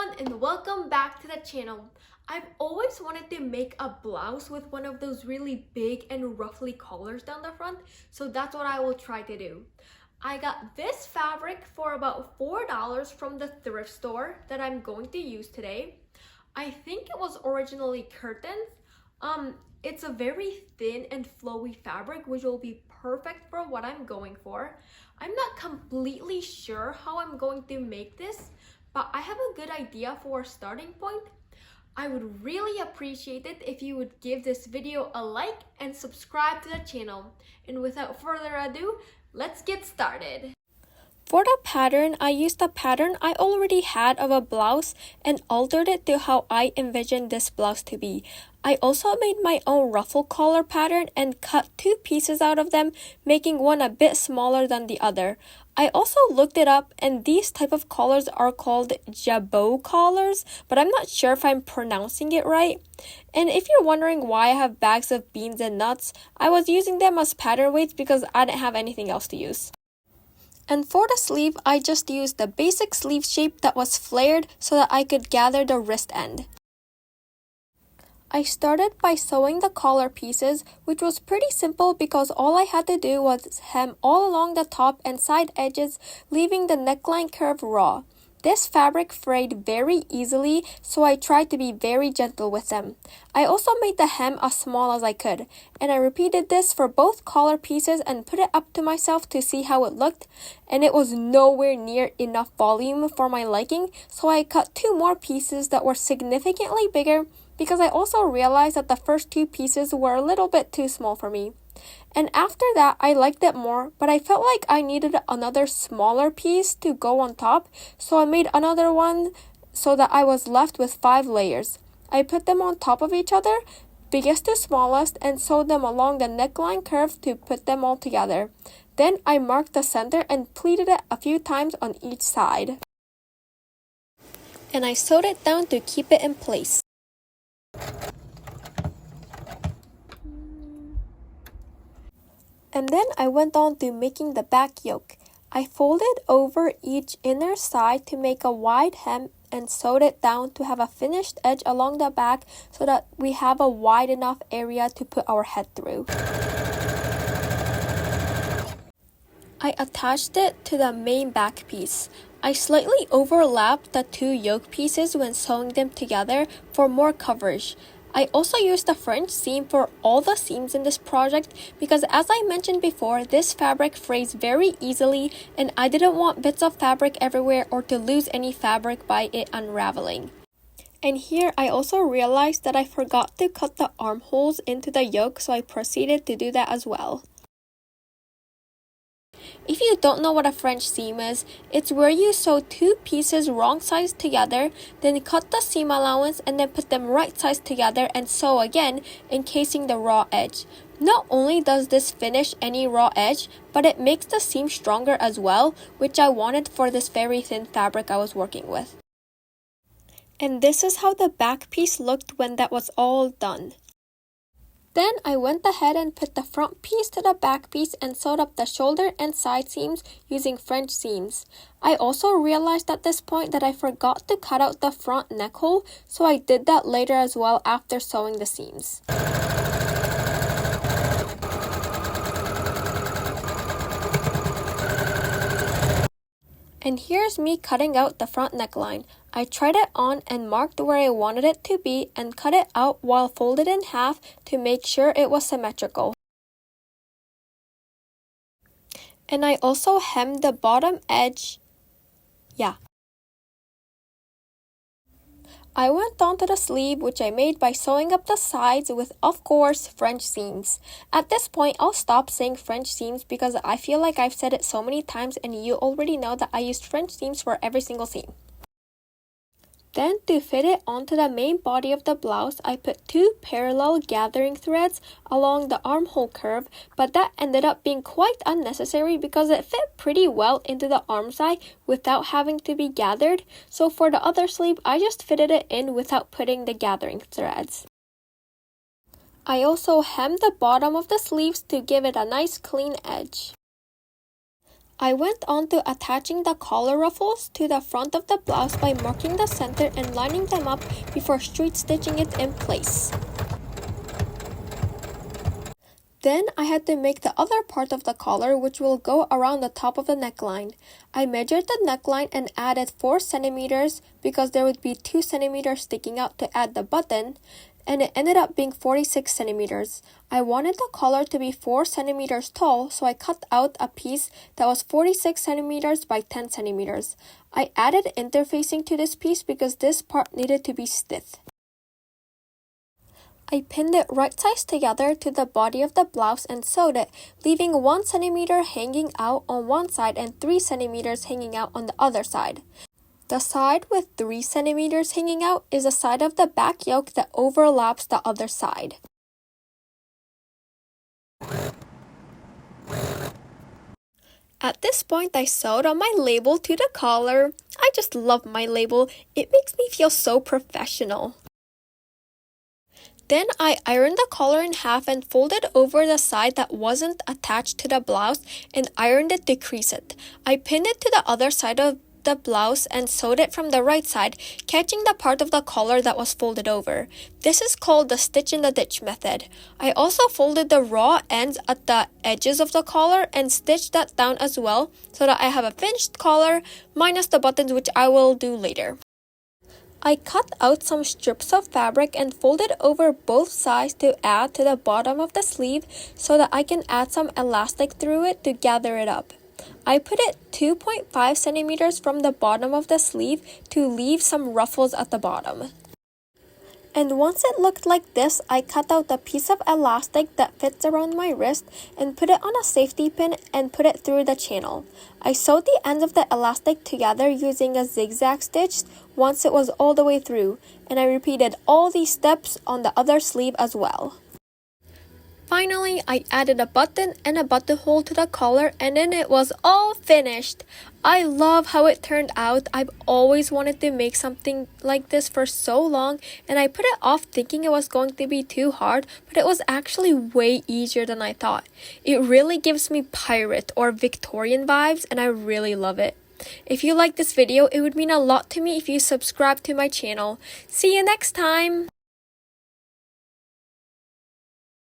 everyone and welcome back to the channel. I've always wanted to make a blouse with one of those really big and ruffly collars down the front, so that's what I will try to do. I got this fabric for about $4 from the thrift store that I'm going to use today. I think it was originally curtains. It's a very thin and flowy fabric which will be perfect for what I'm going for. I'm not completely sure how I'm going to make this, but I have a good idea for a starting point. I would really appreciate it if you would give this video a like and subscribe to the channel. And without further ado, let's get started. For the pattern, I used the pattern I already had of a blouse and altered it to how I envisioned this blouse to be. I also made my own ruffle collar pattern and cut two pieces out of them, making one a bit smaller than the other. I also looked it up, and these type of collars are called jabot collars, but I'm not sure if I'm pronouncing it right. And if you're wondering why I have bags of beans and nuts, I was using them as pattern weights because I didn't have anything else to use. And for the sleeve, I just used the basic sleeve shape that was flared so that I could gather the wrist end. I started by sewing the collar pieces, which was pretty simple because all I had to do was hem all along the top and side edges, leaving the neckline curve raw. This fabric frayed very easily, so I tried to be very gentle with them. I also made the hem as small as I could, and I repeated this for both collar pieces and put it up to myself to see how it looked, and it was nowhere near enough volume for my liking, so I cut two more pieces that were significantly bigger because I also realized that the first two pieces were a little bit too small for me. And after that, I liked it more, but I felt like I needed another smaller piece to go on top, so I made another one so that I was left with 5 layers. I put them on top of each other, biggest to smallest, and sewed them along the neckline curve to put them all together. Then I marked the center and pleated it a few times on each side. And I sewed it down to keep it in place. And then I went on to making the back yoke. I folded over each inner side to make a wide hem and sewed it down to have a finished edge along the back so that we have a wide enough area to put our head through. I attached it to the main back piece. I slightly overlapped the two yoke pieces when sewing them together for more coverage. I also used the French seam for all the seams in this project because, as I mentioned before, this fabric frays very easily and I didn't want bits of fabric everywhere or to lose any fabric by it unraveling. And here I also realized that I forgot to cut the armholes into the yoke, so I proceeded to do that as well. If you don't know what a French seam is, it's where you sew two pieces wrong sides together, then cut the seam allowance and then put them right sides together and sew again, encasing the raw edge. Not only does this finish any raw edge, but it makes the seam stronger as well, which I wanted for this very thin fabric I was working with. And this is how the back piece looked when that was all done. Then I went ahead and put the front piece to the back piece and sewed up the shoulder and side seams using French seams. I also realized at this point that I forgot to cut out the front neck hole, so I did that later as well after sewing the seams. And here's me cutting out the front neckline. I tried it on and marked where I wanted it to be and cut it out while folded in half to make sure it was symmetrical. And I also hemmed the bottom edge. I went on to the sleeve, which I made by sewing up the sides with, of course, French seams. At this point, I'll stop saying French seams because I feel like I've said it so many times and you already know that I used French seams for every single seam. Then, to fit it onto the main body of the blouse, I put two parallel gathering threads along the armhole curve, but that ended up being quite unnecessary because it fit pretty well into the arm side without having to be gathered, so for the other sleeve, I just fitted it in without putting the gathering threads. I also hemmed the bottom of the sleeves to give it a nice clean edge. I went on to attaching the collar ruffles to the front of the blouse by marking the center and lining them up before straight stitching it in place. Then I had to make the other part of the collar, which will go around the top of the neckline. I measured the neckline and added 4 centimeters because there would be 2 centimeters sticking out to add the button, and it ended up being 46 centimeters. I wanted the collar to be 4 centimeters tall, so I cut out a piece that was 46 centimeters by 10 centimeters. I added interfacing to this piece because this part needed to be stiff. I pinned it right sides together to the body of the blouse and sewed it, leaving 1 centimeter hanging out on one side and 3 centimeters hanging out on the other side. The side with 3 centimeters hanging out is the side of the back yoke that overlaps the other side. At this point, I sewed on my label to the collar. I just love my label. It makes me feel so professional. Then I ironed the collar in half and folded over the side that wasn't attached to the blouse and ironed it to crease it. I pinned it to the other side of the blouse and sewed it from the right side, catching the part of the collar that was folded over. This is called the stitch in the ditch method. I also folded the raw ends at the edges of the collar and stitched that down as well so that I have a finished collar minus the buttons, which I will do later. I cut out some strips of fabric and folded over both sides to add to the bottom of the sleeve so that I can add some elastic through it to gather it up. I put it 2.5 centimeters from the bottom of the sleeve to leave some ruffles at the bottom. And once it looked like this, I cut out a piece of elastic that fits around my wrist and put it on a safety pin and put it through the channel. I sewed the ends of the elastic together using a zigzag stitch once it was all the way through, and I repeated all these steps on the other sleeve as well. Finally, I added a button and a buttonhole to the collar, and then it was all finished. I love how it turned out. I've always wanted to make something like this for so long, and I put it off thinking it was going to be too hard, but it was actually way easier than I thought. It really gives me pirate or Victorian vibes, and I really love it. If you like this video, it would mean a lot to me if you subscribe to my channel. See you next time!